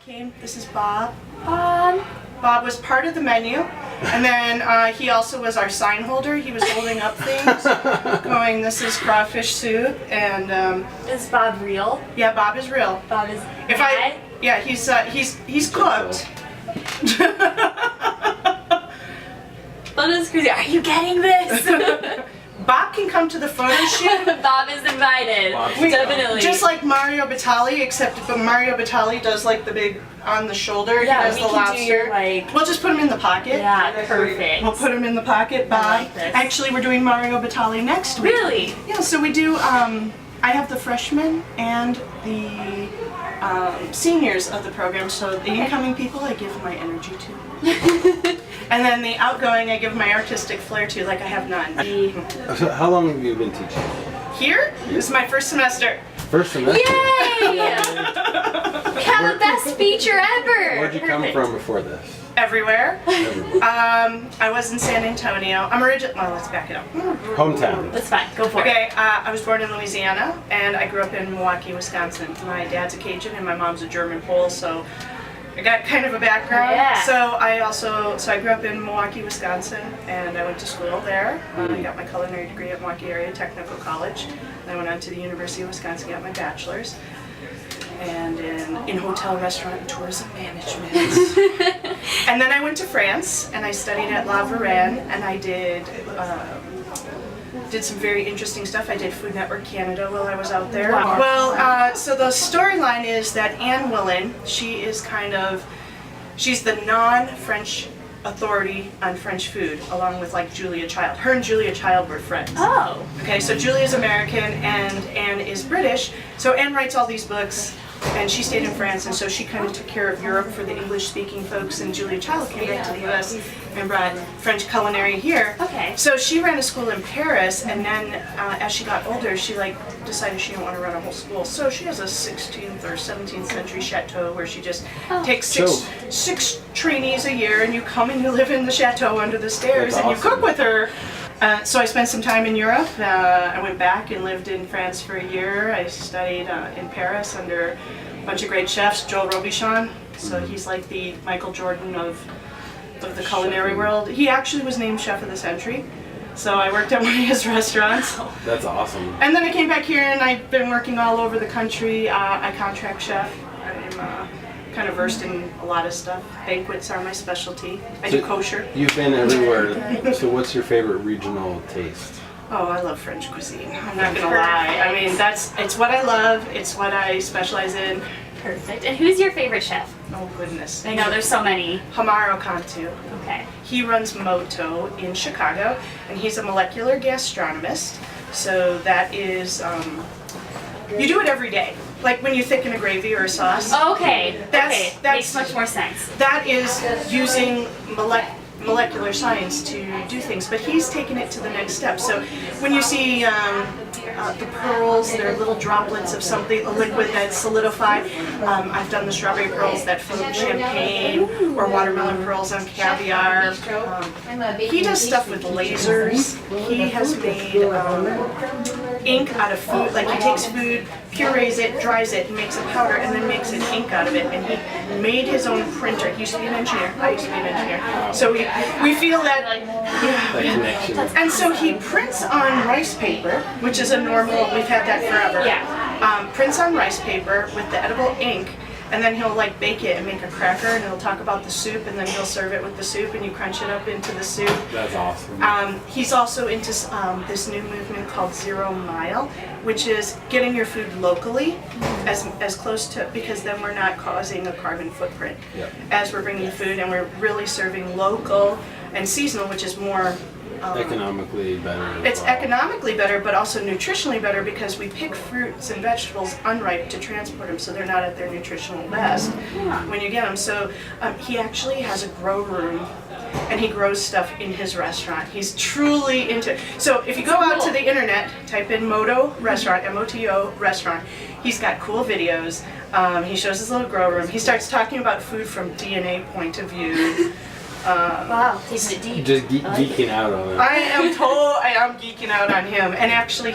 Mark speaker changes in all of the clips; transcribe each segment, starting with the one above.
Speaker 1: This is Bob.
Speaker 2: Um,
Speaker 1: Bob was part of the menu, and then he also was our sign holder. He was holding up things, going, "This is crawfish soup," and
Speaker 2: is Bob real?
Speaker 1: yeah, Bob is real.
Speaker 2: Bob is.
Speaker 1: Yeah, he's cooked.
Speaker 2: That is crazy. Are you getting this?
Speaker 1: Bob can come to the photo shoot.
Speaker 2: Bob is invited. Definitely.
Speaker 1: Just like Mario Batali, except Mario Batali does like the big on the shoulder.
Speaker 2: Yeah,
Speaker 1: he does
Speaker 2: we
Speaker 1: the
Speaker 2: can
Speaker 1: lobster.
Speaker 2: do your, like...
Speaker 1: We'll just put him in the pocket.
Speaker 2: Yeah, perfect.
Speaker 1: We'll put him in the pocket, Bob.
Speaker 2: I like this.
Speaker 1: Actually, we're doing Mario Batali next week.
Speaker 2: Really?
Speaker 1: Yeah, so we do, I have the freshmen and the seniors of the program, so the incoming people I give my energy to. And then the outgoing I give my artistic flair to, like I have none.
Speaker 3: So how long have you been teaching?
Speaker 1: Here? This is my first semester.
Speaker 3: First semester?
Speaker 2: Yay! We have the best feature ever!
Speaker 3: Where'd you come from before this?
Speaker 1: Everywhere.
Speaker 3: Everywhere.
Speaker 1: I was in San Antonio. I'm original. Well, let's back it up.
Speaker 3: Hometown.
Speaker 2: That's fine. Go for it.
Speaker 1: Okay, I was born in Louisiana, and I grew up in Milwaukee, Wisconsin. My dad's a Cajun, and my mom's a German Pole, so I got kind of a background.
Speaker 2: Yeah.
Speaker 1: So I grew up in Milwaukee, Wisconsin, and I went to school there. I got my culinary degree at Milwaukee Area Technical College. I went on to the University of Wisconsin, got my bachelor's, and in hotel, restaurant, and tourism management. And then I went to France, and I studied at La Varenne, and I did some very interesting stuff. I did Food Network Canada while I was out there.
Speaker 2: Wow.
Speaker 1: Well, so the storyline is that Anne Willen, she's the non-French authority on French food, along with like Julia Child. Her and Julia Child were friends.
Speaker 2: Oh.
Speaker 1: Okay, so Julia's American and Anne is British. So Anne writes all these books, and she stayed in France, and so she kind of took care of Europe for the English-speaking folks, and Julia Child came back to the U.S. and brought French culinary here.
Speaker 2: Okay.
Speaker 1: So she ran a school in Paris, and then as she got older, she decided she didn't want to run a whole school. So she has a 16th or 17th century chateau where she just takes six trainees a year, and you come and you live in the chateau under the stairs, and you cook with her. So I spent some time in Europe. I went back and lived in France for a year. I studied in Paris under a bunch of great chefs, Joel Robuchon. So he's like the Michael Jordan of the culinary world. He actually was named Chef of the Century. So I worked at one of his restaurants.
Speaker 3: That's awesome.
Speaker 1: And then I came back here, and I've been working all over the country. I contract chef. I'm kind of versed in a lot of stuff. Banquets are my specialty. I do kosher.
Speaker 3: You've been everywhere. So what's your favorite regional taste?
Speaker 1: Oh, I love French cuisine. I'm not gonna lie. I mean, it's what I love. It's what I specialize in.
Speaker 2: Perfect. And who's your favorite chef?
Speaker 1: Oh goodness.
Speaker 2: I know there's so many.
Speaker 1: Hamaro Cantu.
Speaker 2: Okay.
Speaker 1: He runs Moto in Chicago, and he's a molecular gastronomist. So that is, you do it every day. Like when you thicken a gravy or a sauce.
Speaker 2: Oh, okay.
Speaker 1: That's
Speaker 2: Makes much more sense.
Speaker 1: That is using molecular science to do things, but he's taken it to the next step. So when you see the pearls, they're little droplets of something, a liquid that's solidified. I've done the strawberry pearls that float in champagne, or watermelon pearls on caviar. He does stuff with lasers. He has made ink out of food. Like he takes food, purees it, dries it, and makes a powder, and then makes an ink out of it. And he made his own printer. He used to be an engineer. I used to be an engineer. So we feel that,
Speaker 3: Connection.
Speaker 1: And so he prints on rice paper, which is a normal, we've had that forever.
Speaker 2: Yeah.
Speaker 1: Prints on rice paper with the edible ink, and then he'll like bake it and make a cracker, and he'll talk about the soup, and then he'll serve it with the soup, and you crunch it up into the soup.
Speaker 3: That's awesome.
Speaker 1: He's also into this new movement called 0 Mile, which is getting your food locally, as close to, because then we're not causing a carbon footprint as we're bringing the food, and we're really serving local and seasonal, which is more
Speaker 3: economically better.
Speaker 1: It's economically better, but also nutritionally better, because we pick fruits and vegetables unripe to transport them, so they're not at their nutritional best when you get them. So he actually has a grow room, and he grows stuff in his restaurant. He's truly into. So if you go out to the internet, type in Moto Restaurant, M-O-T-O Restaurant. He's got cool videos. He shows his little grow room. He starts talking about food from DNA point of view.
Speaker 2: Wow, taking it deep.
Speaker 3: Just geeking out on it.
Speaker 1: I am geeking out on him, and actually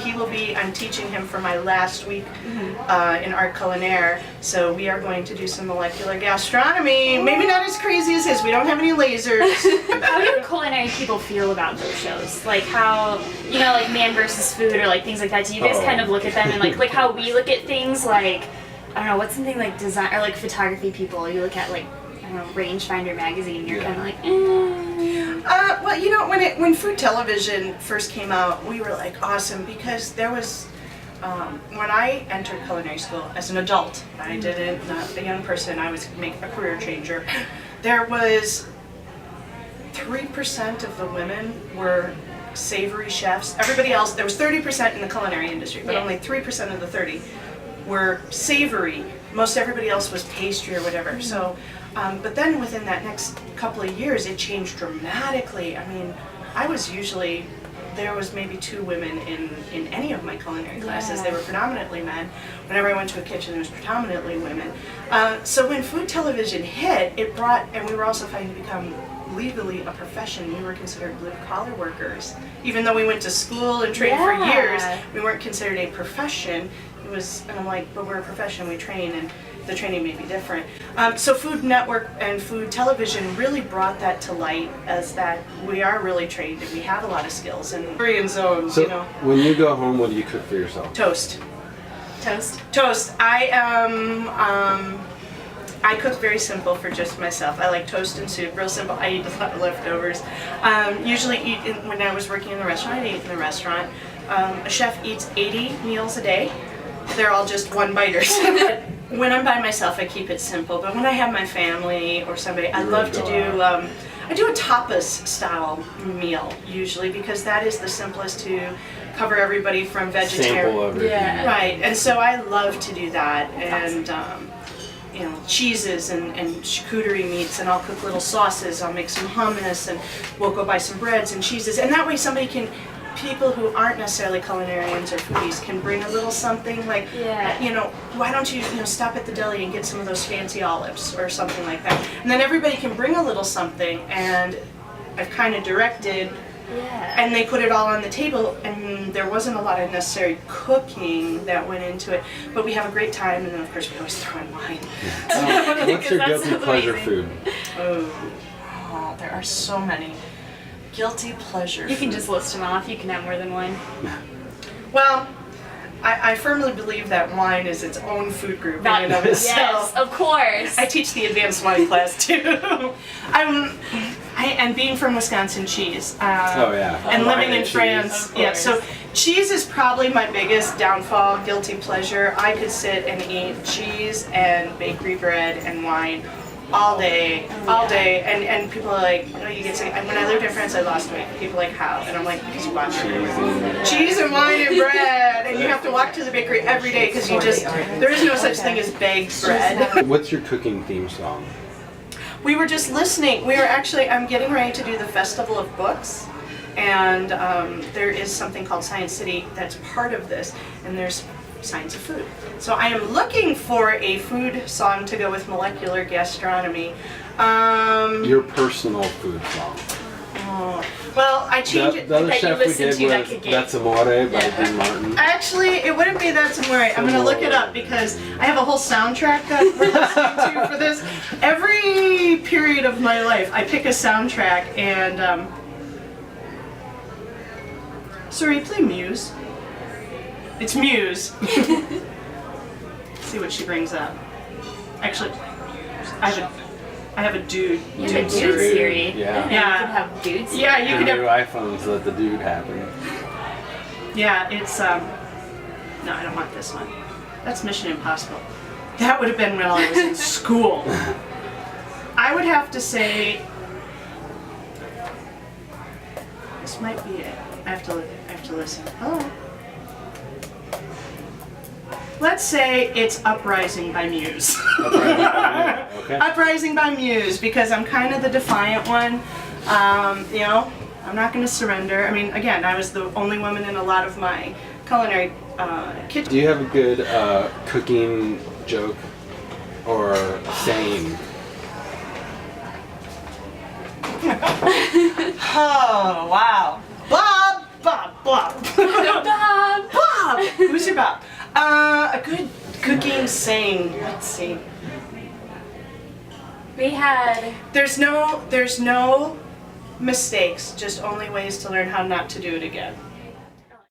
Speaker 1: I'm teaching him for my last week in art culinaire. So we are going to do some molecular gastronomy. Maybe not as crazy as his. We don't have any lasers.
Speaker 2: How do culinary people feel about those shows? Like how, you know, like Man versus Food or like things like that. Do you guys kind of look at them and like how we look at things? Like, I don't know, what's something like design or like photography people? You look at like, I don't know, Rangefinder magazine. You're kind of like,
Speaker 1: Well, you know, when food television first came out, we were like awesome because there was, when I entered culinary school as an adult, I didn't, not a young person, I was making a career changer, there was 3% of the women were savory chefs. Everybody else, there was 30% in the culinary industry, but only 3% of the 30 were savory. Most everybody else was pastry or whatever. So, but then within that next couple of years, it changed dramatically. I mean, there was maybe 2 women in any of my culinary classes. They were predominantly men. Whenever I went to a kitchen, there was predominantly women. So when food television hit, it brought, and we were also fighting to become legally a profession. We were considered blue-collar workers. Even though we went to school and trained for years, we weren't considered a profession. It was, and I'm like, but we're a profession, we train, and the training may be different. So Food Network and food television really brought that to light as that we are really trained and we have a lot of skills and Korean zones,
Speaker 3: So
Speaker 1: you know.
Speaker 3: when you go home, what do you cook for yourself?
Speaker 1: Toast.
Speaker 2: toast.
Speaker 1: I cook very simple for just myself. I like toast and soup, real simple. I eat a lot of leftovers. When I was working in the restaurant, I ate in the restaurant. A chef eats 80 meals a day. They're all just one-biters. When I'm by myself, I keep it simple. But when I have my family or somebody, I love to do, I do a tapas style meal usually because that is the simplest to cover everybody from vegetarian.
Speaker 3: Sample everything.
Speaker 2: Yeah.
Speaker 1: Right, and so I love to do that. And you know, cheeses and charcuterie meats, and I'll cook little sauces. I'll make some hummus, and we'll go buy some breads and cheeses. And that way somebody can, people who aren't necessarily culinarians or foodies can bring a little something like, you know, why don't you, stop at the deli and get some of those fancy olives or something like that. And then everybody can bring a little something, and I've kind of directed, and they put it all on the table, and there wasn't a lot of necessary cooking that went into it, but we have a great time, and then of course we always throw in wine.
Speaker 3: What's your guilty pleasure food?
Speaker 1: Oh, there are so many. Guilty pleasure
Speaker 2: You can
Speaker 1: food.
Speaker 2: just list them off. You can have more than one.
Speaker 1: Well, I firmly believe that wine is its own food group in and of itself.
Speaker 2: Yes, of course.
Speaker 1: I teach the advanced wine class too. And being from Wisconsin, cheese. And living in France, so cheese is probably my biggest downfall, guilty pleasure. I could sit and eat cheese and bakery bread and wine all day, and people are like, you get sick. And when I lived in France, I lost weight. People are like, how? And I'm like, because you watch everywhere. Cheese and wine and bread, and you have to walk to the bakery every day because there is no such thing as baked bread.
Speaker 3: What's your cooking theme song?
Speaker 1: We were just listening. I'm getting ready to do the Festival of Books, and there is something called Science City that's part of this, and there's Science of Food. So I am looking for a food song to go with molecular gastronomy.
Speaker 3: Your personal food song.
Speaker 1: Well, I change it.
Speaker 3: The other
Speaker 2: that you
Speaker 3: chef we
Speaker 2: listen
Speaker 3: did
Speaker 2: to that
Speaker 3: was
Speaker 2: could get-
Speaker 3: That's Amore by Dean Martin.
Speaker 1: Actually, it wouldn't be that somewhere. I'm going to look it up because I have a whole soundtrack that we're listening to for this. Every period of my life, I pick a soundtrack and. Sorry, play Muse. It's Muse. See what she brings up. Actually, I have a dude.
Speaker 2: You have a dude Siri.
Speaker 3: Yeah.
Speaker 2: You could have dudes.
Speaker 1: Yeah, you
Speaker 3: The
Speaker 1: could
Speaker 3: new
Speaker 1: have.
Speaker 3: iPhones let the dude happen.
Speaker 1: Yeah, it's no, I don't want this one. That's Mission Impossible. That would have been when I was in school. I would have to say this might be it. I have to listen. Oh. Let's say it's Uprising by Muse.
Speaker 3: Okay.
Speaker 1: Uprising by Muse, because I'm kind of the defiant one. I'm not going to surrender. I mean, again, I was the only woman in a lot of my culinary kitchen.
Speaker 3: Do you have a good cooking joke or saying?
Speaker 1: Oh, wow. Bob! Bob!
Speaker 2: Bob.
Speaker 1: Bob! Who's your Bob? A good cooking saying. Let's see.
Speaker 2: We had.
Speaker 1: There's no mistakes, just only ways to learn how not to do it again.